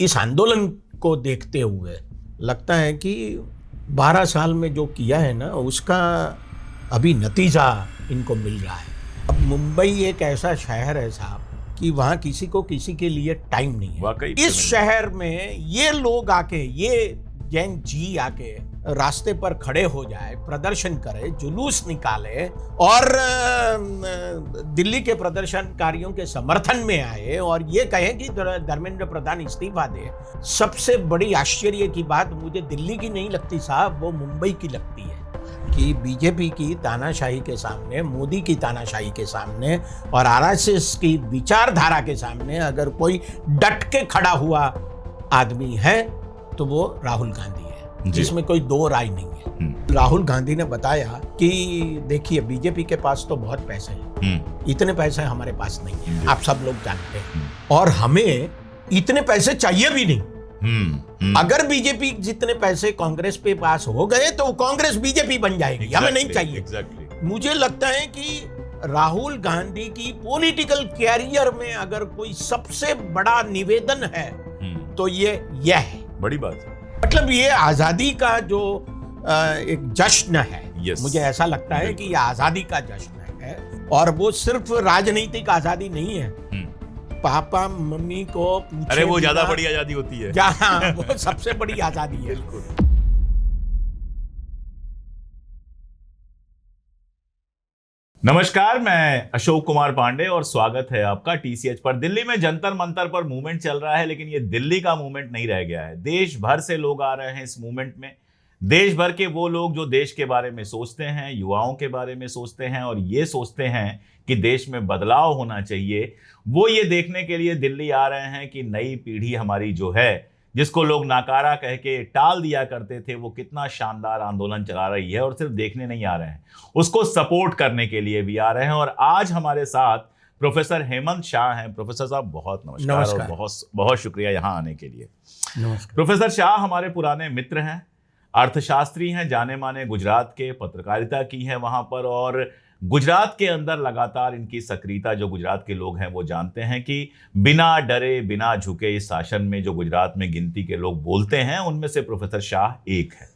इस आंदोलन को देखते हुए लगता है कि 12 साल में जो किया है ना उसका अभी नतीजा इनको मिल रहा है। अब मुंबई एक ऐसा शहर है साहब कि वहाँ किसी को किसी के लिए टाइम नहीं है। वाकई इस शहर में ये लोग आके, ये जैन जी आके रास्ते पर खड़े हो जाए, प्रदर्शन करे, जुलूस निकाले और दिल्ली के प्रदर्शनकारियों के समर्थन में आए और ये कहे कि धर्मेंद्र प्रधान इस्तीफा दे। सबसे बड़ी आश्चर्य की बात मुझे दिल्ली की नहीं लगती साहब, वो मुंबई की लगती है कि बीजेपी की तानाशाही के सामने, मोदी की तानाशाही के सामने और आरएसएस की विचारधारा के सामने अगर कोई डट के खड़ा हुआ आदमी है तो वो राहुल गांधी है, जिसमें कोई दो राय नहीं है। राहुल गांधी ने बताया कि देखिए बीजेपी के पास तो बहुत पैसे हैं, इतने पैसे हमारे पास नहीं है, आप सब लोग जानते हैं, और हमें इतने पैसे चाहिए भी नहीं। अगर बीजेपी जितने पैसे कांग्रेस पे पास हो गए तो कांग्रेस बीजेपी बन जाएगी, हमें नहीं चाहिए। मुझे लगता है कि राहुल गांधी की पॉलिटिकल कैरियर में अगर कोई सबसे बड़ा निवेदन है तो ये है। बड़ी बात है। मतलब ये आजादी का जो एक जश्न है, मुझे ऐसा लगता है कि ये आजादी का जश्न है और वो सिर्फ राजनीतिक आजादी नहीं है। पापा मम्मी को पूछे, अरे वो ज्यादा बड़ी आजादी होती है। हाँ, वो सबसे बड़ी आजादी है। नमस्कार, मैं अशोक कुमार पांडे और स्वागत है आपका टीसीएच पर। दिल्ली में जंतर मंतर पर मूवमेंट चल रहा है, लेकिन ये दिल्ली का मूवमेंट नहीं रह गया है। देश भर से लोग आ रहे हैं इस मूवमेंट में। देश भर के वो लोग जो देश के बारे में सोचते हैं, युवाओं के बारे में सोचते हैं और ये सोचते हैं कि देश में बदलाव होना चाहिए, वो ये देखने के लिए दिल्ली आ रहे हैं कि नई पीढ़ी हमारी जो है, जिसको लोग नाकारा कह के टाल दिया करते थे, वो कितना शानदार आंदोलन चला रही है। और सिर्फ देखने नहीं आ रहे हैं, उसको सपोर्ट करने के लिए भी आ रहे हैं। और आज हमारे साथ प्रोफेसर हेमंत शाह हैं। प्रोफेसर साहब बहुत नमस्कार। और बहुत बहुत शुक्रिया यहाँ आने के लिए। नमस्कार। प्रोफेसर शाह हमारे पुराने मित्र हैं, अर्थशास्त्री हैं, जाने माने गुजरात के, पत्रकारिता की है वहां पर, और गुजरात के अंदर लगातार इनकी सक्रियता जो गुजरात के लोग हैं वो जानते हैं कि बिना डरे बिना झुके इस शासन में जो गुजरात में गिनती के लोग बोलते हैं उनमें से प्रोफेसर शाह एक है।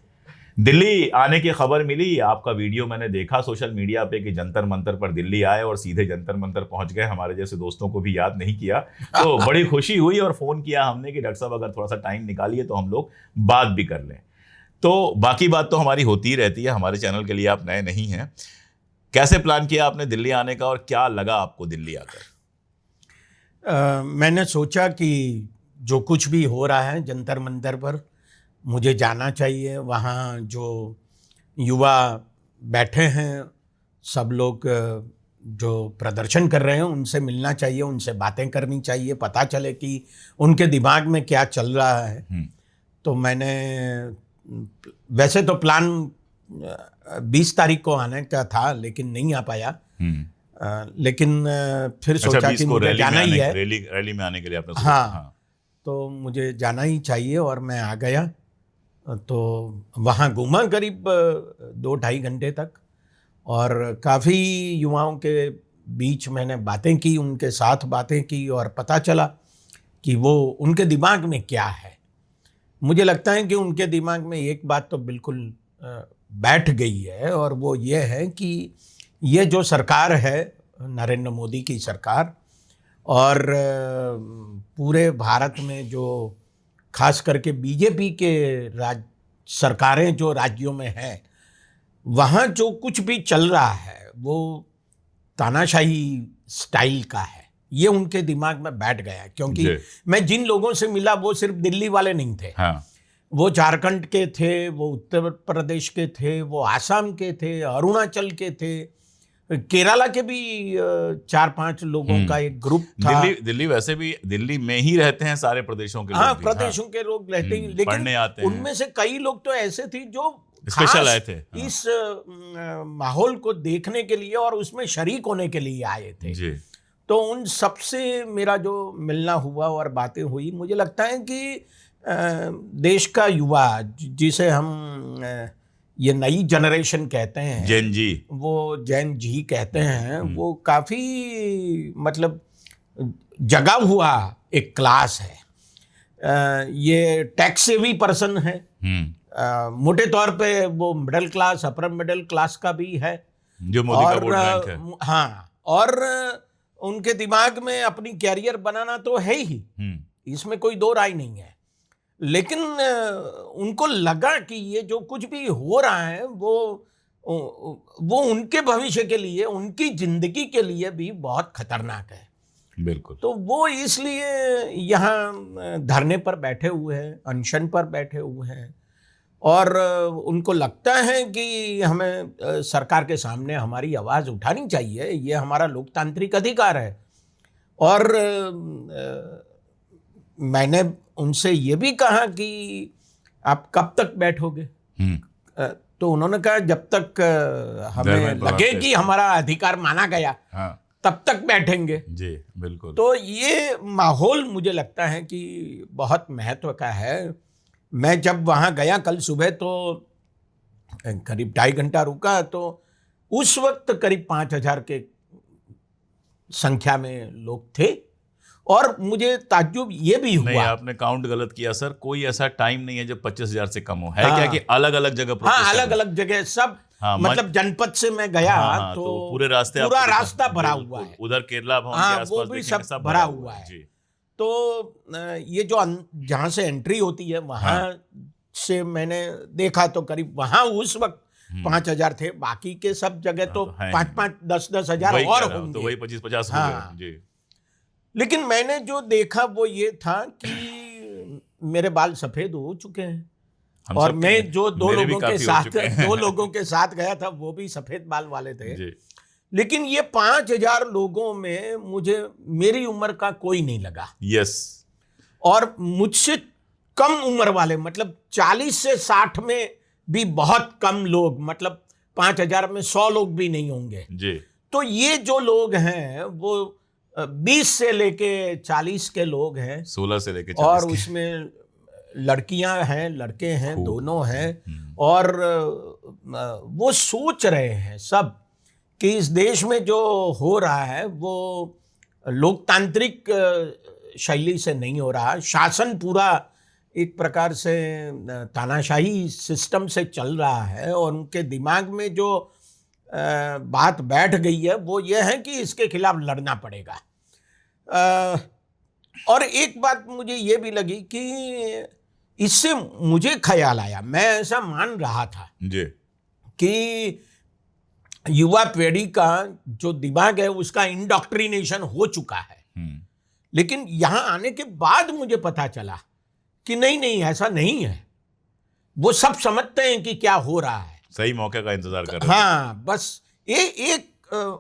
दिल्ली आने की खबर मिली, आपका वीडियो मैंने देखा सोशल मीडिया पे कि जंतर मंतर पर दिल्ली आए और सीधे जंतर मंतर पहुंच गए। हमारे जैसे दोस्तों को भी याद नहीं किया, तो बड़ी खुशी हुई और फोन किया हमने कि डॉक्टर साहब अगर थोड़ा सा टाइम निकालिए तो हम लोग बात भी कर लें। तो बाकी बात तो हमारी होती ही रहती है, हमारे चैनल के लिए आप नए नहीं हैं। कैसे प्लान किया आपने दिल्ली आने का और क्या लगा आपको दिल्ली आकर? मैंने सोचा कि जो कुछ भी हो रहा है जंतर मंतर पर मुझे जाना चाहिए। वहाँ जो युवा बैठे हैं, सब लोग जो प्रदर्शन कर रहे हैं, उनसे मिलना चाहिए, उनसे बातें करनी चाहिए, पता चले कि उनके दिमाग में क्या चल रहा है। तो मैंने वैसे तो प्लान 20 तारीख को आने का था लेकिन नहीं आ पाया। लेकिन फिर सोचा कि मुझे जाना ही है, रैली में आने के लिए आपने सोचा? हाँ, तो मुझे जाना ही चाहिए और मैं आ गया। तो वहाँ घूमा करीब 2-2.5 घंटे तक और काफ़ी युवाओं के बीच मैंने बातें की, उनके साथ बातें की और पता चला कि वो उनके दिमाग में क्या है। मुझे लगता है कि उनके दिमाग में एक बात तो बिल्कुल बैठ गई है और वो ये है कि ये जो सरकार है नरेंद्र मोदी की सरकार, और पूरे भारत में जो खास करके बीजेपी के सरकारें जो राज्यों में हैं, वहाँ जो कुछ भी चल रहा है वो तानाशाही स्टाइल का है। ये उनके दिमाग में बैठ गया क्योंकि मैं जिन लोगों से मिला वो सिर्फ दिल्ली वाले नहीं थे। हाँ। वो झारखंड के थे, वो उत्तर प्रदेश के थे, वो आसाम के थे, अरुणाचल के थे, केरला के भी 4-5 लोगों का एक ग्रुप था। दिल्ली वैसे भी दिल्ली में ही रहते हैं सारे प्रदेशों के लोग। हाँ, प्रदेशों के लोग रहते हैं, लेकिन पढ़ने आते हैं। उनमें से कई लोग तो ऐसे थे जो स्पेशल आए थे, इस माहौल को देखने के लिए और उसमें शरीक होने के लिए आए थे जी। तो उन सबसे मेरा जो मिलना हुआ और बातें हुई, मुझे लगता है कि देश का युवा, जिसे हम ये नई जनरेशन कहते हैं, जैन जी, वो जैन जी कहते हैं, वो काफ़ी मतलब जगा हुआ एक क्लास है। ये टैक्स सेवी पर्सन है, मोटे तौर पे वो middle class, upper middle class का भी है, जो मोदी का वोट बैंक है। हाँ, और उनके दिमाग में अपनी कैरियर बनाना तो है ही, इसमें कोई दो राय नहीं है। लेकिन उनको लगा कि ये जो कुछ भी हो रहा है वो उनके भविष्य के लिए, उनकी जिंदगी के लिए भी बहुत खतरनाक है। बिल्कुल। तो वो इसलिए यहाँ धरने पर बैठे हुए हैं, अनशन पर बैठे हुए हैं, और उनको लगता है कि हमें सरकार के सामने हमारी आवाज़ उठानी चाहिए, ये हमारा लोकतांत्रिक अधिकार है। और मैंने उनसे ये भी कहा कि आप कब तक बैठोगे? तो उन्होंने कहा जब तक हमें लगे कि हमारा अधिकार माना गया, हाँ, तब तक बैठेंगे। जी बिल्कुल। तो ये माहौल मुझे लगता है कि बहुत महत्व का है। मैं जब वहाँ गया कल सुबह तो करीब 2.5 घंटा रुका, तो उस वक्त करीब 5,000 के संख्या में लोग थे, और मुझे ताज्जुब ये भी हुआ। नहीं, आपने काउंट गलत किया सर, कोई ऐसा टाइम नहीं है जब 25,000 से कम हो। है हाँ, क्या कि अलग अलग जगह, हाँ, अलग अलग जगह सब, हाँ, मतलब जनपद से मैं गया, हाँ, तो पूरे रास्ते पूरा रास्ता भरा हुआ है। उधर केरला भवन के आसपास वो भी सब भरा हुआ है। तो ये जो जहाँ से एंट्री होती है वहां से मैंने देखा तो करीब वहां उस वक्त 5,000 थे, बाकी के सब जगह तो 5-5, 10-10 हजार और होंगे, तो वही 25-50 हो गए जी। लेकिन मैंने जो देखा वो ये था कि मेरे बाल सफेद हो चुके हैं, और मैं जो दो लोगों के साथ गया था वो भी सफेद बाल वाले थे जी। लेकिन ये 5,000 लोगों में मुझे मेरी उम्र का कोई नहीं लगा। यस। और मुझसे कम उम्र वाले, मतलब 40 से 60 में भी बहुत कम लोग, मतलब 5,000 में 100 लोग भी नहीं होंगे जी। तो ये जो लोग हैं वो 20 से लेके 40 के लोग हैं, 16 से लेके 40 और उसमें लड़कियां हैं, लड़के हैं, दोनों हैं। और वो सोच रहे हैं सब कि इस देश में जो हो रहा है वो लोकतांत्रिक शैली से नहीं हो रहा, शासन पूरा एक प्रकार से तानाशाही सिस्टम से चल रहा है, और उनके दिमाग में जो बात बैठ गई है वो ये है कि इसके खिलाफ लड़ना पड़ेगा। और एक बात मुझे ये भी लगी कि इससे मुझे ख्याल आया, मैं ऐसा मान रहा था जी कि युवा पीढ़ी का जो दिमाग है उसका इंडॉक्ट्रिनेशन हो चुका है। लेकिन यहां आने के बाद मुझे पता चला कि नहीं, ऐसा नहीं है। वो सब समझते हैं कि क्या हो रहा है, सही मौके का इंतजार कर रहे हैं। हाँ, बस एक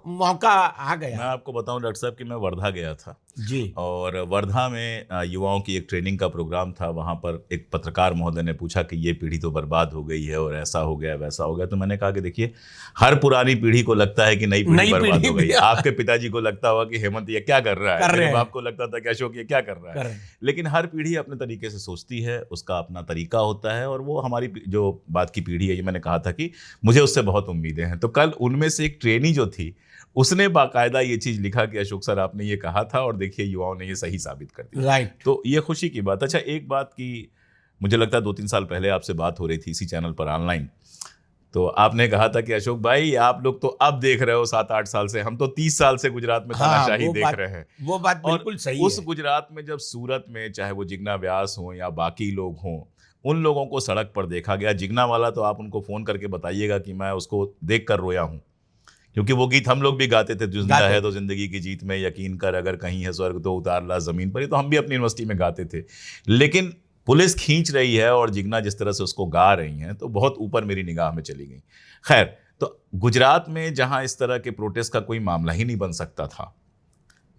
मौका आ गया। मैं आपको बताऊं डॉक्टर साहब कि मैं वर्धा गया था जी, और वर्धा में युवाओं की एक ट्रेनिंग का प्रोग्राम था। वहां पर एक पत्रकार महोदय ने पूछा कि ये पीढ़ी तो बर्बाद हो गई है और ऐसा हो गया वैसा हो गया। तो मैंने कहा कि देखिए, हर पुरानी पीढ़ी को लगता है कि नई पीढ़ी बर्बाद हो गई। आपके पिताजी को लगता होगा कि हेमंत ये क्या कर रहा है, मेरे बाप को लगता था कि अशोक ये क्या कर रहा है। लेकिन हर पीढ़ी अपने तरीके से सोचती है, उसका अपना तरीका होता है, और वो हमारी जो बात की पीढ़ी है, ये मैंने कहा था कि मुझे उससे बहुत उम्मीदें हैं। तो कल उनमें से एक ट्रेनी जो थी उसने बाकायदा ये चीज लिखा कि अशोक सर आपने ये कहा था, और देखिए युवाओं ने ये सही साबित कर दिया। राइट। तो ये खुशी की बात। अच्छा, एक बात की मुझे लगता है 2-3 साल पहले आपसे बात हो रही थी इसी चैनल पर ऑनलाइन, तो आपने कहा था कि अशोक भाई आप लोग तो अब देख रहे हो 7-8 साल से, हम तो 30 साल से गुजरात में तानाशाही देख रहे हैं। वो बात बिल्कुल सही है। उस गुजरात में जब सूरत में चाहे वो जिग्ना व्यास हो या बाकी लोग हों, उन लोगों को सड़क पर देखा गया। जिग्ना वाला तो आप उनको फोन करके बताइएगा कि मैं उसको देख कर रोया हूँ, क्योंकि वो गीत हम लोग भी गाते थे, जिंदा है तो जिंदगी की जीत में यकीन कर, अगर कहीं है स्वर्ग तो उतार ला जमीन पर। ये तो हम भी अपनी यूनिवर्सिटी में गाते थे। लेकिन पुलिस खींच रही है और जिग्ना जिस तरह से उसको गा रही हैं, तो बहुत ऊपर मेरी निगाह में चली गई। खैर, तो गुजरात में जहां इस तरह के प्रोटेस्ट का कोई मामला ही नहीं बन सकता था,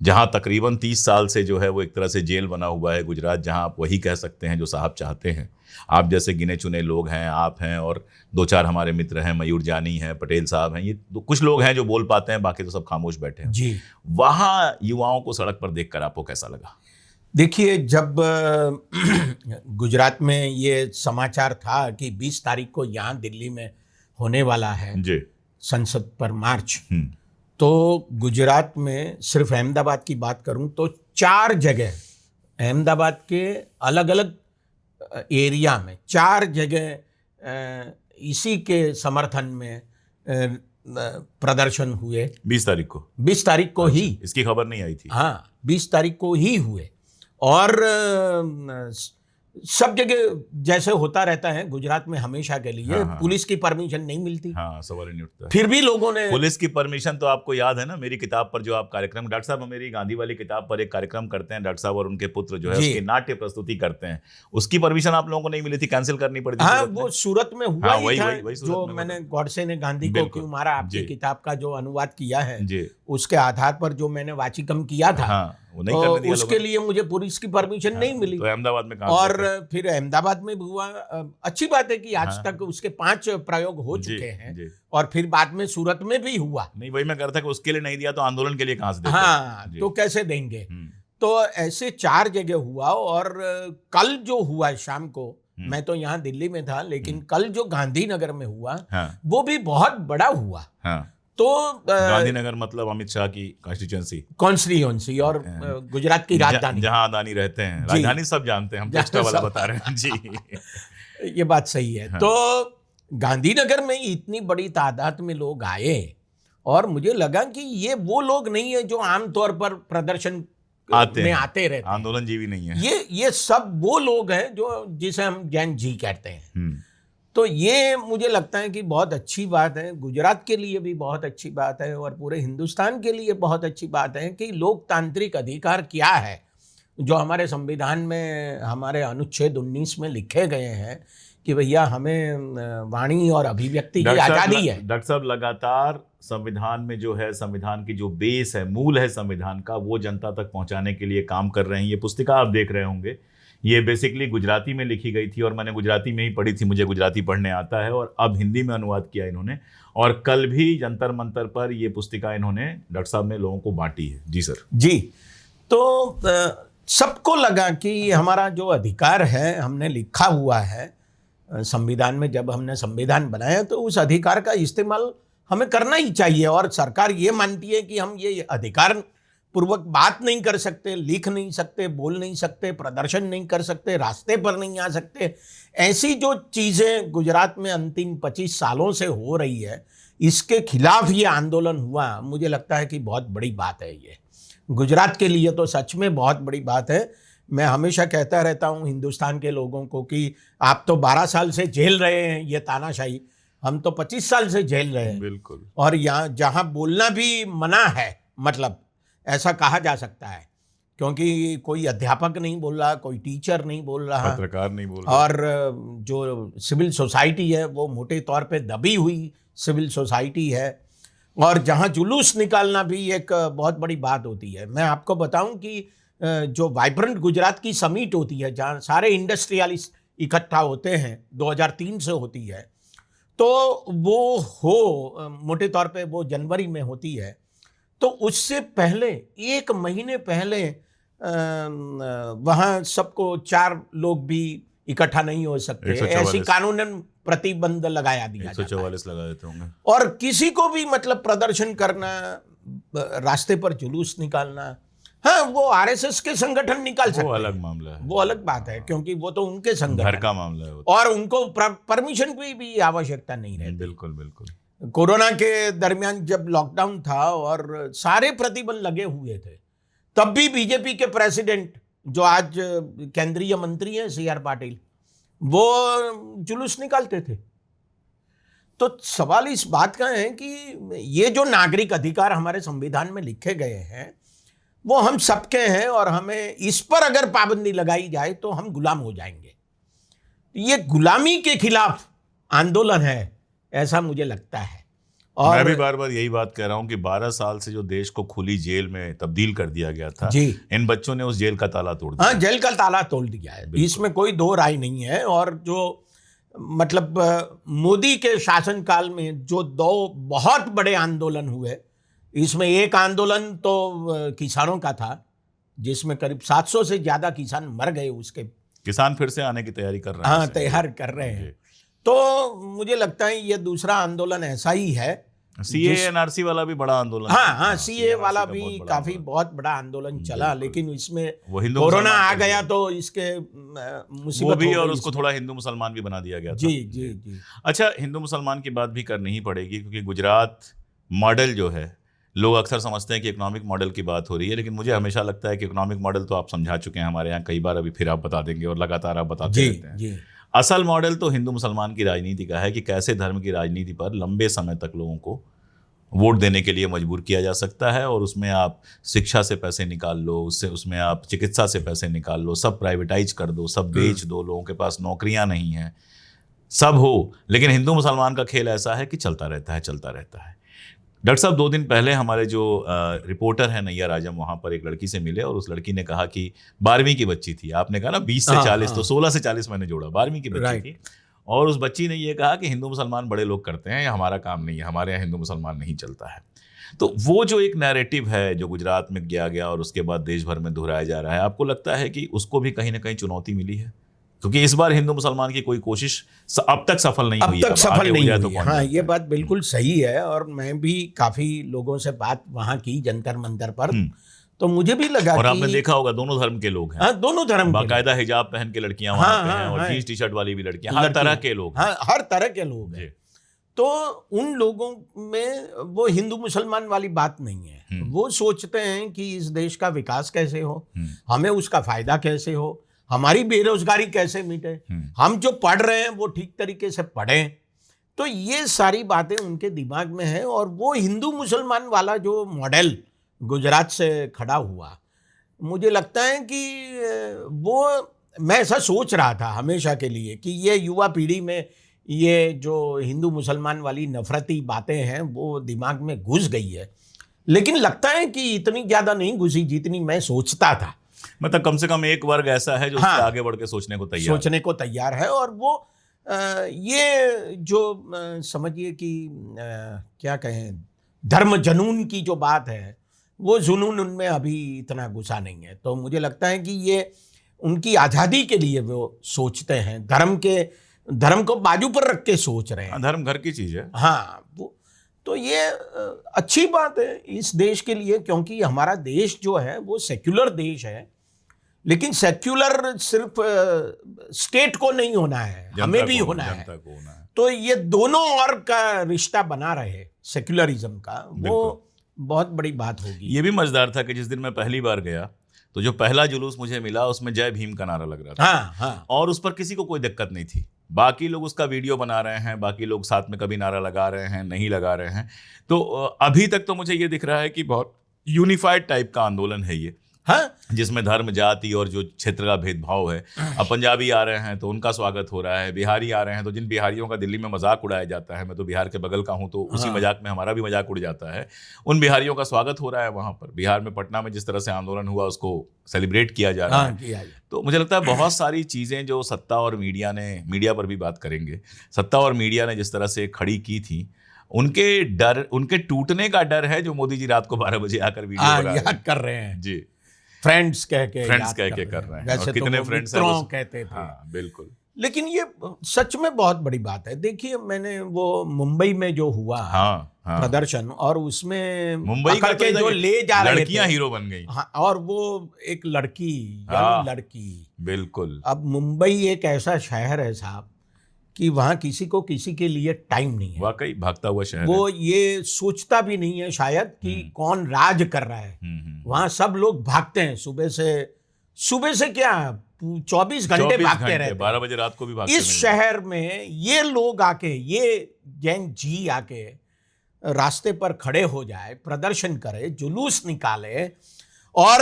जहां तकरीबन 30 साल से जो है वो एक तरह से जेल बना हुआ है गुजरात, जहां आप वही कह सकते हैं जो साहब चाहते हैं। आप जैसे गिने चुने लोग हैं, आप हैं और 2-4 हमारे मित्र हैं, मयूर जानी हैं, पटेल साहब हैं, ये कुछ लोग हैं जो बोल पाते हैं, बाकी तो सब खामोश बैठे हैं जी। वहां युवाओं को सड़क पर देखकर आपको कैसा लगा? देखिए, जब गुजरात में ये समाचार था कि 20 तारीख को यहाँ दिल्ली में होने वाला है जी संसद पर मार्च, तो गुजरात में सिर्फ अहमदाबाद की बात करूं तो 4 जगह अहमदाबाद के अलग अलग एरिया में 4 जगह इसी के समर्थन में प्रदर्शन हुए 20 तारीख को। 20 तारीख को ही। इसकी खबर नहीं आई थी। हाँ, 20 तारीख को ही हुए। और सब जगह जैसे होता रहता है गुजरात में हमेशा के लिए, हाँ, हाँ, पुलिस की परमिशन नहीं मिलती। हाँ, सवाल ही नहीं उठता। फिर भी लोगों ने पुलिस की परमिशन तो आपको याद है ना, मेरी किताब पर जो आप कार्यक्रम, डॉक्टर साहब मेरी गांधी वाली किताब पर एक कार्यक्रम करते हैं, डॉक्टर साहब और उनके पुत्र जो है उसकी नाट्य प्रस्तुति करते हैं, उसकी परमिशन आप लोगों को नहीं मिली थी, कैंसिल करनी पड़ी थी। हाँ, वो सूरत में हुआ ही था। वही जो मैंने गॉडसे ने गांधी को क्यों मारा, आपकी किताब का जो अनुवाद किया है, उसके आधार पर जो मैंने वाचिकम किया था, वो नहीं करने दिया उसके लिए मुझे पुलिस की परमिशन नहीं मिली। तो अहमदाबाद में काम और फिर अहमदाबाद में भी हुआ। अच्छी बात है कि आज तक उसके 5 प्रयोग हो चुके हैं, और फिर बाद में सूरत में भी हुआ। नहीं, वही मैं कह रहा था कि उसके लिए नहीं दिया तो आंदोलन के लिए कहां से देते? हाँ, तो कैसे देंगे? तो ऐसे 4 जगह हुआ। और कल जो हुआ शाम को, मैं तो यहाँ दिल्ली में था, लेकिन कल जो गांधीनगर में हुआ वो भी बहुत बड़ा हुआ। तो गांधीनगर मतलब अमित शाह की कॉन्स्टिट्यूएंसी और गुजरात की राजधानी, जहां अदानी रहते हैं। राजधानी सब जानते हैं, हम एक्स्ट्रा वाला बता रहे हैं जी। ये बात सही है। तो गांधीनगर में इतनी बड़ी तादाद में लोग आए, और मुझे लगा कि ये वो लोग नहीं है जो आमतौर पर प्रदर्शन में आते रहते हैं, आंदोलन जीवी नहीं है। ये सब वो लोग हैं जो जिसे हम जैन जी कहते हैं। तो ये मुझे लगता है कि बहुत अच्छी बात है, गुजरात के लिए भी बहुत अच्छी बात है, और पूरे हिंदुस्तान के लिए बहुत अच्छी बात है कि लोकतांत्रिक अधिकार क्या है जो हमारे संविधान में, हमारे अनुच्छेद 19 में लिखे गए हैं कि भैया हमें वाणी और अभिव्यक्ति की आज़ादी है। डॉक्टर साहब, लगातार संविधान में जो है, संविधान की जो बेस है, मूल है संविधान का, वो जनता तक पहुंचाने के लिए काम कर रहे हैं। ये पुस्तिका आप देख रहे होंगे, ये बेसिकली गुजराती में लिखी गई थी, और मैंने गुजराती में ही पढ़ी थी, मुझे गुजराती पढ़ने आता है, और अब हिंदी में अनुवाद किया इन्होंने। और कल भी जंतर मंतर पर ये पुस्तिका इन्होंने डॉक्टर साहब ने लोगों को बांटी है। जी सर। जी, तो सबको लगा कि हमारा जो अधिकार है, हमने लिखा हुआ है संविधान में, जब हमने संविधान बनाया तो उस अधिकार का इस्तेमाल हमें करना ही चाहिए। और सरकार ये मानती है कि हम ये अधिकार पूर्वक बात नहीं कर सकते, लिख नहीं सकते, बोल नहीं सकते, प्रदर्शन नहीं कर सकते, रास्ते पर नहीं आ सकते। ऐसी जो चीज़ें गुजरात में अंतिम 25 सालों से हो रही है, इसके खिलाफ ये आंदोलन हुआ, मुझे लगता है कि बहुत बड़ी बात है। ये गुजरात के लिए तो सच में बहुत बड़ी बात है। मैं हमेशा कहता रहता हूँ हिंदुस्तान के लोगों को कि आप तो 12 साल से झेल रहे हैं ये तानाशाही, हम तो 25 साल से झेल रहे हैं। बिल्कुल। और यहाँ जहाँ बोलना भी मना है, मतलब ऐसा कहा जा सकता है, क्योंकि कोई अध्यापक नहीं बोल रहा, कोई टीचर नहीं बोल रहा, पत्रकार नहीं बोल रहा, और जो सिविल सोसाइटी है वो मोटे तौर पे दबी हुई सिविल सोसाइटी है। और जहाँ जुलूस निकालना भी एक बहुत बड़ी बात होती है। मैं आपको बताऊं कि जो वाइब्रेंट गुजरात की समिट होती है, जहाँ सारे इंडस्ट्रियलिस्ट इकट्ठा होते हैं, 2003 से होती है, तो वो मोटे तौर पे वो जनवरी में होती है। तो उससे पहले 1 महीने पहले वहाँ सबको 4 लोग भी इकट्ठा नहीं हो सकते, ऐसी कानूनन प्रतिबंध लगाया दिया 144 लगा देते होंगे। और किसी को भी मतलब प्रदर्शन करना, रास्ते पर जुलूस निकालना, हाँ वो आरएसएस के संगठन निकाल सकते हैं, वो अलग मामला है, वो अलग बात है, क्योंकि वो तो उनके संगठन, घर का मामला है, और उनको परमिशन की भी आवश्यकता नहीं रहती। बिल्कुल बिल्कुल। कोरोना के दरमियान जब लॉकडाउन था और सारे प्रतिबंध लगे हुए थे, तब भी बीजेपी के प्रेसिडेंट जो आज केंद्रीय मंत्री हैं CR पाटिल, वो जुलूस निकालते थे। तो सवाल इस बात का है कि ये जो नागरिक अधिकार हमारे संविधान में लिखे गए हैं वो हम सबके हैं, और हमें इस पर अगर पाबंदी लगाई जाए तो हम गुलाम हो जाएंगे। ये गुलामी के खिलाफ आंदोलन है, ऐसा मुझे लगता है। और मैं भी बार बार यही बात कह रहा हूं कि 12 साल से जो देश को खुली जेल में तब्दील कर दिया गया था जी, इन बच्चों ने उस जेल का ताला तोड़ दिया। हाँ, जेल का ताला तोड़ दिया है, इसमें कोई दो राय नहीं है। और जो मतलब मोदी के शासनकाल में जो 2 बहुत बड़े आंदोलन हुए, इसमें एक आंदोलन तो किसानों का था जिसमें करीब 700 से ज्यादा किसान मर गए। उसके किसान फिर से आने की तैयारी कर रहे हैं। हाँ, तैयार कर रहे हैं। तो मुझे लगता है ये दूसरा आंदोलन ऐसा ही है सीए एनआरसी वाला भी बड़ा आंदोलन, हाँ, सीए वाला का भी बहुत बड़ा काफी आंदोलन। बहुत बड़ा आंदोलन चला, लेकिन इसमें वो हिंदू कोरोना मुसलमान आ कर गया दिया। तो इसके वो मुसीबत भी, हो और गई उसको इसमें। थोड़ा हिंदू मुसलमान भी बना दिया गया था। जी जी जी। अच्छा, हिंदू मुसलमान की बात भी करनी ही पड़ेगी, क्योंकि गुजरात मॉडल जो है, लोग अक्सर समझते हैं कि इकोनॉमिक मॉडल की बात हो रही है, लेकिन मुझे हमेशा लगता है कि इकोनॉमिक मॉडल तो आप समझा चुके हैं हमारे यहाँ कई बार, अभी फिर आप बता देंगे और लगातार आप बताते जी रहते हैं। जी। असल मॉडल तो हिंदू मुसलमान की राजनीति का है कि कैसे धर्म की राजनीति पर लंबे समय तक लोगों को वोट देने के लिए मजबूर किया जा सकता है, और उसमें आप शिक्षा से पैसे निकाल लो, उसमें आप चिकित्सा से पैसे निकाल लो, सब प्राइवेटाइज कर दो, सब बेच दो, लोगों के पास नौकरियां नहीं हैं, सब हो। लेकिन हिंदू मुसलमान का खेल ऐसा है कि चलता रहता है, चलता रहता है। डॉक्टर साहब, 2 दिन पहले हमारे जो रिपोर्टर हैं नैया राजम, वहाँ पर एक लड़की से मिले, और उस लड़की ने कहा कि 12वीं की बच्ची थी। आपने कहा ना 20 से 40, तो 16 से 40 मैंने जोड़ा, 12वीं की बच्ची थी। और उस बच्ची ने ये कहा कि हिंदू मुसलमान बड़े लोग करते हैं, ये हमारा काम नहीं है, हमारे यहाँ हिंदू मुसलमान नहीं चलता है। तो वो जो एक नैरेटिव है जो गुजरात में किया गया और उसके बाद देश भर में दोहराया जा रहा है, आपको लगता है कि उसको भी कहीं ना कहीं चुनौती मिली है? क्योंकि इस बार हिंदू मुसलमान की कोई कोशिश अब तक सफल नहीं हुई। अब तक सफल नहीं तो हुई। हाँ, ये बात बिल्कुल सही है, और मैं भी काफी लोगों से बात वहाँ की जंतर मंतर पर, तो मुझे भी लगा और कि आपने देखा होगा दोनों धर्म के लोग हैं। हाँ, दोनों धर्म के बाकायदा हिजाब पहन के लड़कियां वहां हाँ, पे हैं, हाँ, और हाँ। जीन्स टी शर्ट वाली भी लड़कियां, हर तरह के लोग हैं। हाँ, हर तरह के लोग हैं। तो उन लोगों में वो हिंदू मुसलमान वाली बात नहीं है। वो सोचते हैं कि इस देश का विकास कैसे हो, हमें उसका फायदा कैसे हो, हमारी बेरोजगारी कैसे मिटे, हम जो पढ़ रहे हैं वो ठीक तरीके से पढ़ें। तो ये सारी बातें उनके दिमाग में है, और वो हिंदू मुसलमान वाला जो मॉडल गुजरात से खड़ा हुआ, मुझे लगता है कि वो, मैं ऐसा सोच रहा था हमेशा के लिए कि ये युवा पीढ़ी में ये जो हिंदू मुसलमान वाली नफरती बातें हैं वो दिमाग में घुस गई है, लेकिन लगता है कि इतनी ज़्यादा नहीं घुसी जितनी मैं सोचता था। मतलब कम से कम एक वर्ग ऐसा है जो हाँ, उससे आगे बढ़ के सोचने को तैयार है, और वो ये जो समझिए कि क्या कहें, धर्म जनून की जो बात है, वो जुनून उनमें अभी इतना घुसा नहीं है। तो मुझे लगता है कि ये उनकी आज़ादी के लिए वो सोचते हैं, धर्म को बाजू पर रख के सोच रहे हैं। धर्म घर की चीज है। हाँ, वो तो ये अच्छी बात है इस देश के लिए, क्योंकि हमारा देश जो है वो सेक्युलर देश है, लेकिन सेक्युलर सिर्फ स्टेट को नहीं होना है, हमें भी होना है। तो ये दोनों और का रिश्ता बना रहे सेक्युलरिज्म का, वो बहुत बड़ी बात होगी। ये भी मजेदार था कि जिस दिन मैं पहली बार गया तो जो पहला जुलूस मुझे मिला उसमें जय भीम का नारा लग रहा था। हाँ, हाँ। और उस पर किसी को कोई दिक्कत नहीं थी। बाकी लोग उसका वीडियो बना रहे हैं, बाकी लोग साथ में कभी नारा लगा रहे हैं, नहीं लगा रहे हैं। तो अभी तक तो मुझे ये दिख रहा है कि बहुत यूनिफाइड टाइप का आंदोलन है ये, हाँ, जिसमें धर्म जाति और जो क्षेत्र का भेदभाव है। अब पंजाबी आ रहे हैं तो उनका स्वागत हो रहा है, बिहारी आ रहे हैं तो जिन बिहारियों का दिल्ली में मजाक उड़ाया जाता है, मैं तो बिहार के बगल का हूं तो उसी मजाक में हमारा भी मजाक उड़ जाता है, उन बिहारियों का स्वागत हो रहा है वहां पर। बिहार में पटना में जिस तरह से आंदोलन हुआ उसको सेलिब्रेट किया जा रहा है। तो मुझे लगता है बहुत सारी चीजें जो सत्ता और मीडिया पर भी बात करेंगे, सत्ता और मीडिया ने जिस तरह से खड़ी की थी, उनके टूटने का डर है, जो मोदी जी रात को 12 बजे आकर वीडियो याद कर रहे हैं जी, फ्रेंड्स कह के कर रहे हैं। वैसे कितने तो फ्रेंड्स मित्रों कहते थे। हाँ, बिल्कुल। लेकिन ये सच में बहुत बड़ी बात है। देखिए, मैंने वो मुंबई में जो हुआ प्रदर्शन, और उसमें मुंबई का के जो ले जा रहे थे, लड़कियां हीरो बन गई। हाँ, और वो एक लड़की, बिल्कुल। अब मुंबई एक ऐसा शहर है साहब कि वहाँ किसी को किसी के लिए टाइम नहीं है। वाकई भागता हुआ शहर वो है। ये सोचता भी नहीं है शायद कि कौन राज कर रहा है। वहाँ सब लोग भागते हैं, सुबह से क्या 24 घंटे भागते रहते हैं, 12 बजे रात को भी भागते। इस शहर में ये लोग आके, ये जैन जी आके रास्ते पर खड़े हो जाए, प्रदर्शन करे, जुलूस निकाले, और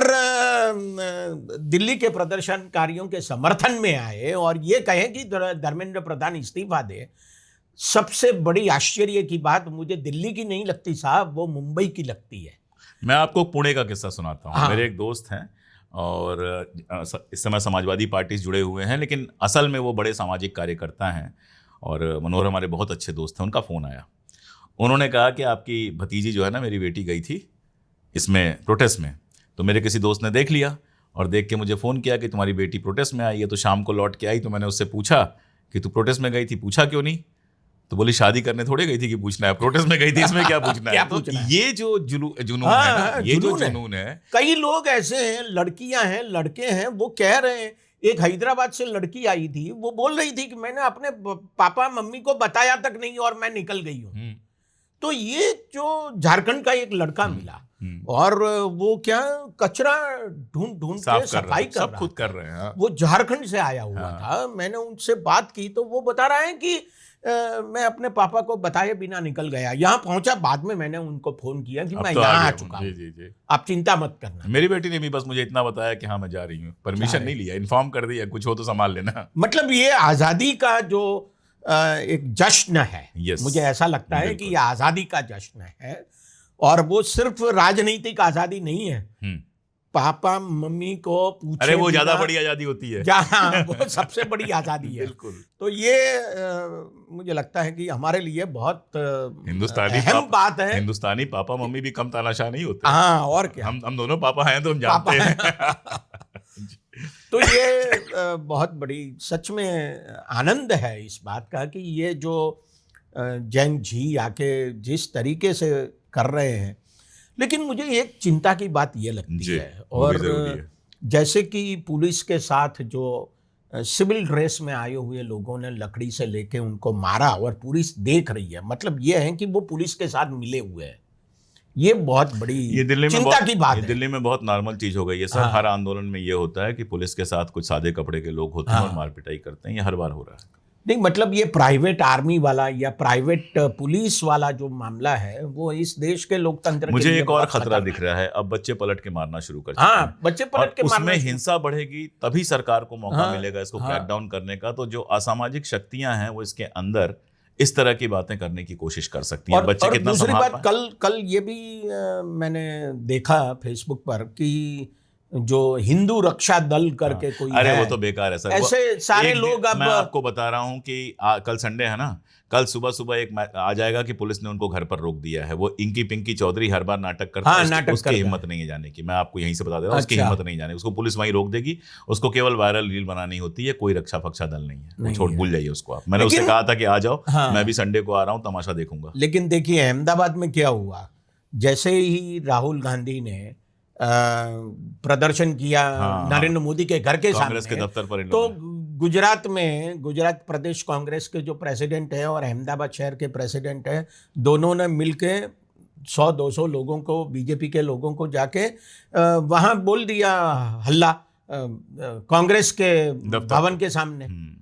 दिल्ली के प्रदर्शनकारियों के समर्थन में आए और ये कहे कि धर्मेंद्र प्रधान इस्तीफा दे। सबसे बड़ी आश्चर्य की बात मुझे दिल्ली की नहीं लगती साहब, वो मुंबई की लगती है। मैं आपको पुणे का किस्सा सुनाता हूँ। हाँ। मेरे एक दोस्त हैं और इस समय समाजवादी पार्टी से जुड़े हुए हैं, लेकिन असल में वो बड़े सामाजिक कार्यकर्ता हैं, और मनोहर हमारे बहुत अच्छे दोस्त हैं। उनका फ़ोन आया, उन्होंने कहा कि आपकी भतीजी जो है ना, मेरी बेटी गई थी इसमें प्रोटेस्ट में, तो मेरे किसी दोस्त ने देख लिया और देख के मुझे फ़ोन किया कि तुम्हारी बेटी प्रोटेस्ट में आई है। तो शाम को लौट के आई तो मैंने उससे पूछा कि तू प्रोटेस्ट में गई थी, पूछा क्यों नहीं? तो बोली शादी करने थोड़े गई थी कि पूछना है, प्रोटेस्ट में गई थी, इसमें क्या पूछना क्या है। तो पूछना है? ये जो जुनून हाँ, है ना, ये जो जुनून है। जुनून है, कई लोग ऐसे हैं, लड़कियां हैं, लड़के हैं, वो कह रहे हैं, एक हैदराबाद से लड़की आई थी, वो बोल रही थी कि मैंने अपने पापा मम्मी को बताया तक नहीं और मैं निकल गई हूँ। तो ये जो झारखंड का एक लड़का मिला और वो क्या कचरा ढूंढ ढूंढ के सफाई कर सब रहा खुद था। कर रहे हैं। वो झारखंड से आया हुआ हाँ। था। मैंने उनसे बात की तो वो बता रहा है कि मैं अपने पापा को बताए बिना निकल गया, यहाँ पहुंचा बाद में मैंने उनको फोन किया कि अब मैं तो यहाँ आ गया चुका हूँ। हूँ, जी जी जी। आप चिंता मत करना। मेरी बेटी ने भी बस मुझे इतना बताया कि हाँ मैं जा रही हूँ, परमिशन नहीं लिया, इन्फॉर्म कर दिया कुछ हो तो संभाल लेना। मतलब ये आजादी का जो एक जश्न है, Yes, मुझे ऐसा लगता है कि बिल्कुल। ये आजादी का जश्न है और वो सिर्फ राजनीतिक आजादी नहीं है। पापा मम्मी को पूछे अरे वो ज्यादा बिना- बड़ी आजादी होती है। हाँ, वो सबसे बड़ी आजादी है। बिल्कुल। तो ये मुझे लगता है कि हमारे लिए बहुत हिंदुस्तानी अहम बात है। हिंदुस्तानी पापा मम्मी भी कम तानाशाह नहीं होते। हाँ, और क्या। हम दोनों पापा हैं तो हम पापा जानते हैं। तो ये बहुत बड़ी सच में आनंद है इस बात का कि ये जो जैन जी आके जिस तरीके से कर रहे हैं, लेकिन मुझे एक चिंता की बात ये लगती जी, है वो भी और जरूरी है। जैसे कि पुलिस के साथ जो सिविल ड्रेस में आए हुए लोगों ने लकड़ी से लेके उनको मारा और पुलिस देख रही है, मतलब ये है कि वो पुलिस के साथ मिले हुए हैं। ये बहुत बड़ी ये दिल्ली में चिंता की बात ये है। दिल्ली में बहुत नॉर्मल चीज हो गई है सर। हाँ। हर आंदोलन में ये होता है कि पुलिस के साथ कुछ सादे कपड़े के लोग होते हैं और हाँ। मार पिटाई करते हैं। ये हर बार हो रहा है। नहीं, मतलब ये प्राइवेट आर्मी वाला या प्राइवेट पुलिस वाला जो मामला है वो इस देश के लोकतंत्र के मुझे लिए एक और बहुत खतरा खतरनाक दिख है। रहा है, अब बच्चे पलट के मारना शुरू कर चुके हाँ, हैं। बच्चे और पलट के उसमें मारना हिंसा बढ़ेगी तभी सरकार को मौका हाँ, मिलेगा इसको हाँ। क्रैकडाउन करने का। तो जो असामाजिक शक्तियां हैं वो इसके अंदर इस तरह की बातें करने की कोशिश कर सकती हैं। बच्चे और कितना दूसरी संभाल बात, पाएं? कल ये भी मैंने देखा फेसबुक पर कि जो हिंदू रक्षा दल करके कोई अरे है, वो तो बेकार है सर। ऐसे सारे लोग अब मैं आपको बता रहा हूं कि कल संडे है ना, कल सुबह सुबह एक आ जाएगा कि पुलिस ने उनको घर पर रोक दिया है। वो इंकी पिंकी चौधरी हर बार नाटक करता हाँ, है, नाटक उसकी करता हिम्मत है। नहीं है जाने की। मैं आपको यहीं से बता दे रहा हूँ, उसकी अच्छा। हिम्मत नहीं जाने। उसको पुलिस वहीं रोक देगी। उसको केवल वायरल रील बनानी होती है, कोई रक्षा फक्षा दल नहीं है। नहीं छोड़ है। भूल जाइए उसको आप। मैंने उससे लेकिन- कहा था कि आ जाओ, हाँ। मैं भी संडे को आ रहा हूँ, तमाशा देखूंगा। लेकिन देखिए अहमदाबाद में क्या हुआ, जैसे ही राहुल गांधी ने प्रदर्शन किया हाँ, नरेंद्र मोदी के घर के कांग्रेस के सामने, दफ्तर पर इन तो लोगों ने- गुजरात प्रदेश कांग्रेस के जो प्रेसिडेंट है और अहमदाबाद शहर के प्रेसिडेंट है, दोनों ने मिलके 100-200 लोगों को, बीजेपी के लोगों को जाके वहां बोल दिया हल्ला कांग्रेस के भवन के सामने।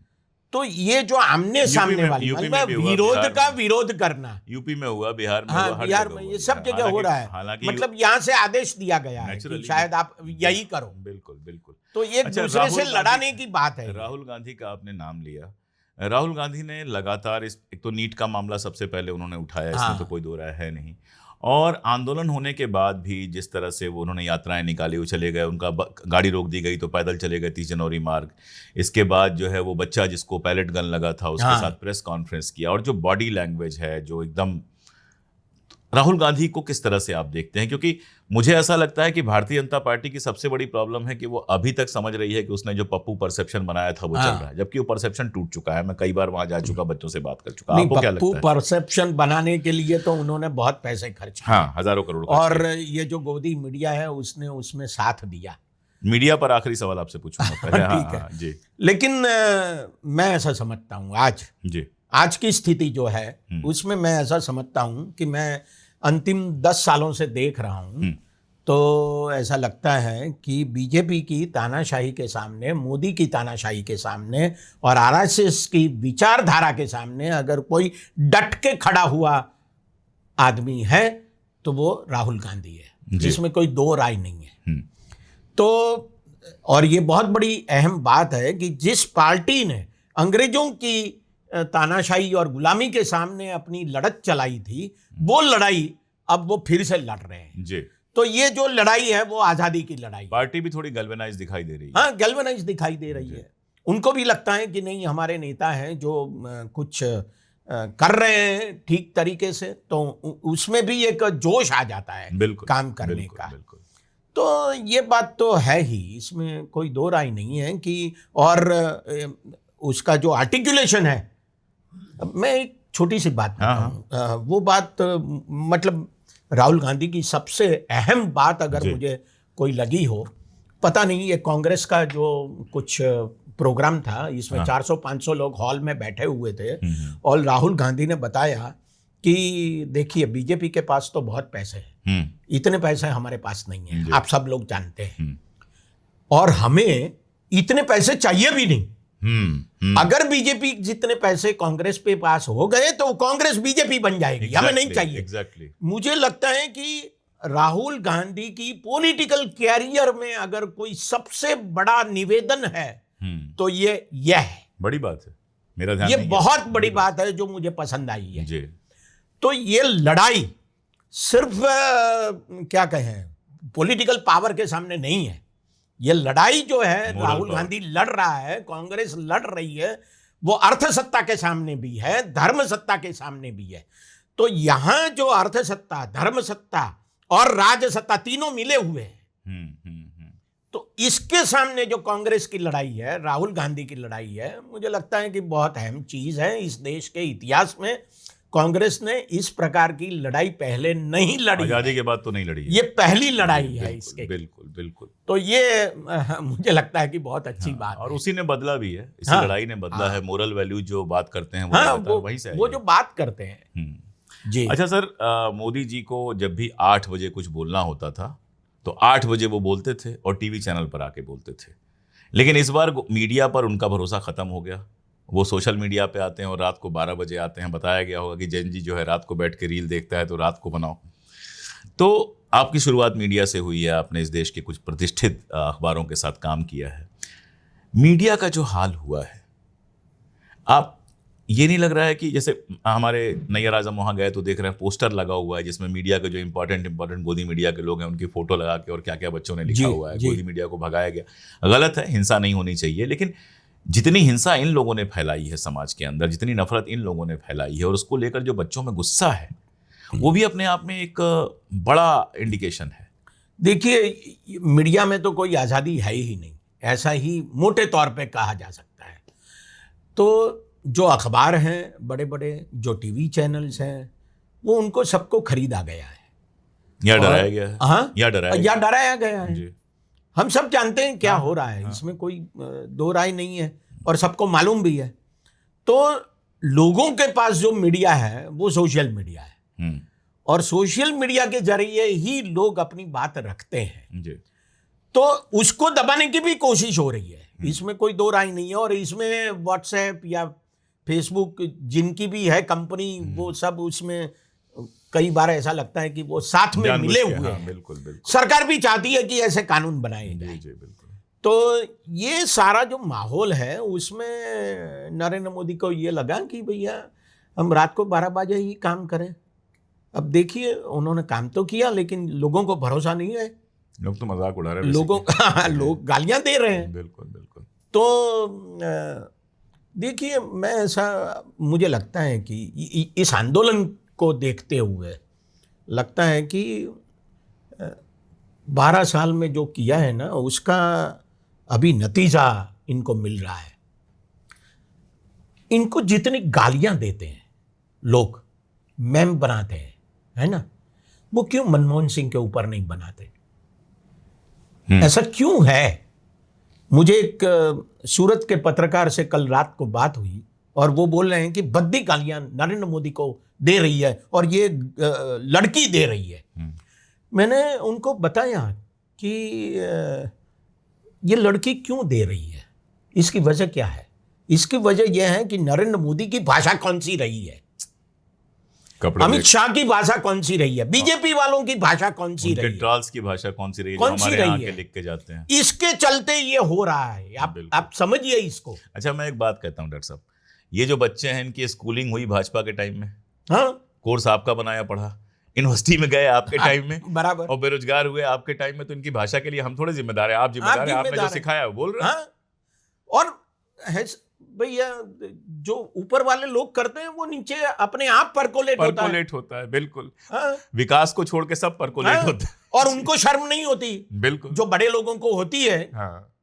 तो ये जो आमने सामने वाली यूपी में मतलब भी हुआ, विरोध बिहार का में। विरोध करना, यूपी में हुआ, बिहार में हाँ, हुआ, हर बिहार जगह में हुआ। ये सब जगह हो रहा है। हालांकि मतलब यहाँ से आदेश दिया गया है कि Naturally, शायद आप यही करो। बिल्कुल बिल्कुल। तो एक अच्छा, दूसरे राहुल से गांधी- लड़ाने की बात है। राहुल गांधी का आपने नाम लिया। राहुल गांधी ने लगातार एक तो नीट का मामला सबसे पहले उन्होंने उठाया, इसमें हाँ। तो कोई दो राय है नहीं। और आंदोलन होने के बाद भी जिस तरह से वो उन्होंने यात्राएं निकाली, वो चले गए, उनका गाड़ी रोक दी गई तो पैदल चले गए 30 जनवरी मार्ग। इसके बाद जो है वो बच्चा जिसको पैलेट गन लगा था उसके हाँ। साथ प्रेस कॉन्फ्रेंस किया। और जो बॉडी लैंग्वेज है जो एकदम, राहुल गांधी को किस तरह से आप देखते हैं? क्योंकि मुझे ऐसा लगता है कि भारतीय जनता पार्टी की सबसे बड़ी प्रॉब्लम है कि वो अभी तक समझ रही है कि उसने जो पप्पू परसेप्शन बनाया था वो चल रहा है, जबकि वो परसेप्शन टूट चुका है। मैं कई बार वहां जा चुका, बच्चों से बात कर चुका। नहीं, आपको क्या पप्पू लगता है? परसेप्शन बनाने के लिए तो उन्होंने बहुत पैसे खर्च किए। हाँ, हजारों करोड़ खर्च और किए। ये जो गोदी मीडिया है उसने उसमें साथ दिया। मीडिया पर आखिरी सवाल आपसे पूछूंगा पहले। हाँ, ठीक है। हाँ, जी लेकिन मैं ऐसा समझता हूँ जी आज की स्थिति जो है उसमें मैं ऐसा समझता हूँ कि मैं अंतिम 10 सालों से देख रहा हूँ, तो ऐसा लगता है कि बीजेपी की तानाशाही के सामने, मोदी की तानाशाही के सामने और आरएसएस की विचारधारा के सामने अगर कोई डट के खड़ा हुआ आदमी है तो वो राहुल गांधी है, जिसमें कोई दो राय नहीं है। तो और ये बहुत बड़ी अहम बात है कि जिस पार्टी ने अंग्रेजों की तानाशाही और गुलामी के सामने अपनी लड़त चलाई थी, वो लड़ाई अब वो फिर से लड़ रहे हैं जी। तो ये जो लड़ाई है वो आजादी की लड़ाई है। पार्टी भी थोड़ी गैल्वेनाइज दिखाई दे रही है। हाँ, गैल्वेनाइज दिखाई दे रही है। उनको भी लगता है कि नहीं, हमारे नेता हैं जो कुछ कर रहे हैं ठीक तरीके से, तो उसमें भी एक जोश आ जाता है बिल्कुल, काम करने बिल्कुल, का। बिल्कुल। तो ये बात तो है ही, इसमें कोई दो राय नहीं है कि, और उसका जो आर्टिकुलेशन है, मैं एक छोटी सी बात हाँ, बताऊं, वो बात मतलब राहुल गांधी की सबसे अहम बात अगर जी। मुझे कोई लगी हो, पता नहीं, ये कांग्रेस का जो कुछ प्रोग्राम था, इसमें 400-500 लोग हॉल में बैठे हुए थे और राहुल गांधी ने बताया कि देखिए बीजेपी के पास तो बहुत पैसे हैं, इतने पैसे हमारे पास नहीं है, आप सब लोग जानते हैं, और हमें इतने पैसे चाहिए भी नहीं। अगर बीजेपी जितने पैसे कांग्रेस पे पास हो गए तो कांग्रेस बीजेपी बन जाएगी, हमें नहीं चाहिए। एग्जैक्टली। मुझे लगता है कि राहुल गांधी की पॉलिटिकल कैरियर में अगर कोई सबसे बड़ा निवेदन है तो ये है। बड़ी बात है, मेरा ध्यान ये नहीं बहुत गया। बड़ी बात है जो मुझे पसंद आई है। जी। तो ये लड़ाई सिर्फ क्या कहें पॉलिटिकल पावर के सामने नहीं है, ये लड़ाई जो है Moral राहुल power। गांधी लड़ रहा है, कांग्रेस लड़ रही है, वो अर्थ सत्ता के सामने भी है, धर्म सत्ता के सामने भी है। तो यहां जो अर्थ सत्ता, धर्म सत्ता और राज सत्ता तीनों मिले हुए हैं, तो इसके सामने जो कांग्रेस की लड़ाई है, राहुल गांधी की लड़ाई है, मुझे लगता है कि बहुत अहम चीज है। इस देश के इतिहास में कांग्रेस ने इस प्रकार की लड़ाई पहले नहीं लड़ी, आजादी के बाद तो नहीं लड़ी है। ये पहली लड़ाई है इसके। बिल्कुल बिल्कुल। तो ये मुझे लगता है कि बहुत अच्छी बात और है। उसी ने बदला भी है, इसी हाँ, लड़ाई ने बदला है। मोरल वैल्यू जो बात करते हैं वो हाँ, लगातार वहीं से आई वो है। जो बात करते हैं जी। अच्छा सर, मोदी जी को जब भी 8 बजे कुछ बोलना होता था तो 8 बजे वो बोलते थे और टीवी चैनल पर आके बोलते थे, लेकिन इस बार मीडिया पर उनका भरोसा खत्म हो गया। वो सोशल मीडिया पे आते हैं और रात को 12 बजे आते हैं। बताया गया होगा कि जैन जी जो है रात को बैठ के रील देखता है, तो रात को बनाओ। तो आपकी शुरुआत मीडिया से हुई है, आपने इस देश के कुछ प्रतिष्ठित अखबारों के साथ काम किया है। मीडिया का जो हाल हुआ है, आप ये नहीं लग रहा है कि जैसे हमारे नैयर आजम वहाँ गए तो देख रहे हैं पोस्टर लगा हुआ है जिसमें मीडिया के जो इंपॉर्टेंट गोदी मीडिया के लोग हैं उनकी फोटो लगा के और क्या क्या बच्चों ने लिखा हुआ है, गोदी मीडिया को भगाया गया। गलत है, हिंसा नहीं होनी चाहिए, लेकिन जितनी हिंसा इन लोगों ने फैलाई है समाज के अंदर, जितनी नफरत इन लोगों ने फैलाई है, और उसको लेकर जो बच्चों में गुस्सा है, वो भी अपने आप में एक बड़ा इंडिकेशन है। देखिए मीडिया में तो कोई आज़ादी है ही नहीं, ऐसा ही मोटे तौर पे कहा जा सकता है। तो जो अखबार हैं बड़े बड़े, जो टीवी चैनल्स हैं, वो उनको सबको खरीदा गया है या डराया गया है। हाँ, या डराया गया है। जी। हम सब जानते हैं क्या हो रहा है, इसमें कोई दो राय नहीं है और सबको मालूम भी है। तो लोगों के पास जो मीडिया है वो सोशल मीडिया है, और सोशल मीडिया के जरिए ही लोग अपनी बात रखते हैं जी। तो उसको दबाने की भी कोशिश हो रही है, इसमें कोई दो राय नहीं है। और इसमें व्हाट्सएप या फेसबुक जिनकी भी है कंपनी, वो सब उसमें कई बार ऐसा लगता है कि वो साथ में मिले हुए हैं। बिल्कुल बिल्कुल। सरकार भी चाहती है कि ऐसे कानून बनाए जाए। जी बिल्कुल। तो ये सारा जो माहौल है उसमें नरेंद्र मोदी को ये लगा कि भैया हम रात को 12 बजे ही काम करें। अब देखिए उन्होंने काम तो किया, लेकिन लोगों को भरोसा नहीं है, लोग तो मजाक उड़ा रहे हैं, लोग गालियां दे रहे हैं। बिल्कुल बिल्कुल। तो देखिए मैं ऐसा, मुझे लगता है कि इस आंदोलन को देखते हुए लगता है कि 12 साल में जो किया है ना, उसका अभी नतीजा इनको मिल रहा है। इनको जितनी गालियां देते हैं लोग, मेम बनाते हैं, है ना, वो क्यों मनमोहन सिंह के ऊपर नहीं बनाते? ऐसा क्यों है? मुझे एक सूरत के पत्रकार से कल रात को बात हुई और वो बोल रहे हैं कि भद्दी गालियां नरेंद्र मोदी को दे रही है और ये लड़की दे रही है। मैंने उनको बताया कि ये लड़की क्यों दे रही है, इसकी वजह क्या है। इसकी वजह यह है कि नरेंद्र मोदी की भाषा कौन सी रही है, अमित शाह की भाषा कौन सी रही है, बीजेपी वालों की भाषा कौन सी रही है, ट्रॉल्स की भाषा कौन सी रही है, कौन सी हमारे रही यहाँ है, के लिख के जाते हैं। इसके चलते ये हो रहा है। आप समझिए इसको। अच्छा मैं एक बात कहता हूँ डॉक्टर साहब, ये जो बच्चे हैं इनकी स्कूलिंग हुई भाजपा के टाइम में, हाँ, कोर्स आपका बनाया पढ़ा, यूनिवर्सिटी में गए आपके टाइम में, बराबर, और बेरोजगार हुए आपके टाइम में, तो इनकी भाषा के लिए हम थोड़े जिम्मेदार हैं, आप जिम्मेदार हैं, आपने जो सिखाया वो बोल रहे हैं। और भैया जो ऊपर वाले लोग करते हैं वो नीचे अपने आप परकोलेट होता है। बिल्कुल, विकास को छोड़ के सब परकोलेट होता है, और उनको शर्म नहीं होती। बिल्कुल, जो बड़े लोगों को होती है।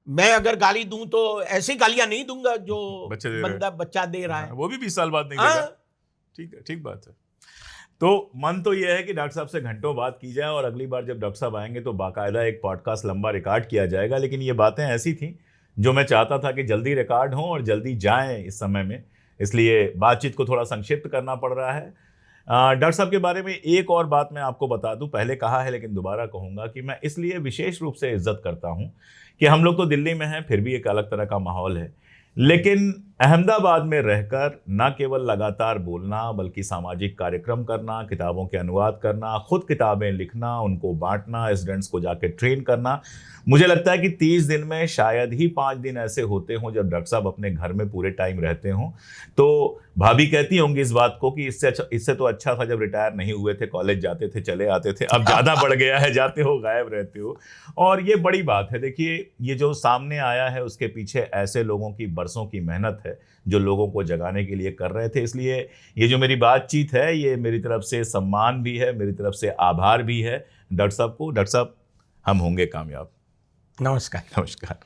मैं अगर गाली दूं तो ऐसी गालियां नहीं दूंगा जो बच्चा दे रहा है, वो भी 20 साल बाद नहीं देगा। ठीक है, ठीक बात है। तो मन तो यह है कि डॉक्टर साहब से घंटों बात की जाए और अगली बार जब डॉक्टर साहब आएंगे तो बाकायदा एक पॉडकास्ट लंबा रिकॉर्ड किया जाएगा, लेकिन ये बातें ऐसी थी जो मैं चाहता था कि जल्दी रिकॉर्ड हों और जल्दी जाएं इस समय में, इसलिए बातचीत को थोड़ा संक्षिप्त करना पड़ रहा है। डॉक्टर साहब के बारे में एक और बात मैं आपको बता दूं, पहले कहा है लेकिन दोबारा कहूंगा कि मैं इसलिए विशेष रूप से इज्जत करता हूं कि हम लोग तो दिल्ली में हैं, फिर भी एक अलग तरह का माहौल है, लेकिन अहमदाबाद में रहकर न केवल लगातार बोलना बल्कि सामाजिक कार्यक्रम करना, किताबों के अनुवाद करना, खुद किताबें लिखना, उनको बांटना, स्टूडेंट्स को जाके ट्रेन करना, मुझे लगता है कि 30 दिन में शायद ही 5 दिन ऐसे होते हों जब डॉक्टर साहब अपने घर में पूरे टाइम रहते हों। तो भाभी कहती होंगी इस बात को कि इससे तो अच्छा था जब रिटायर नहीं हुए थे, कॉलेज जाते थे, चले आते थे, अब ज़्यादा बढ़ गया है, जाते हो गायब रहते हो। और ये बड़ी बात है। देखिए, ये जो सामने आया है उसके पीछे ऐसे लोगों की बरसों की मेहनत है जो लोगों को जगाने के लिए कर रहे थे। इसलिए ये जो मेरी बातचीत है ये मेरी तरफ से सम्मान भी है, मेरी तरफ से आभार भी है डॉक्टर साहब को। डॉक्टर साहब, हम होंगे कामयाब। नमस्कार। नमस्कार।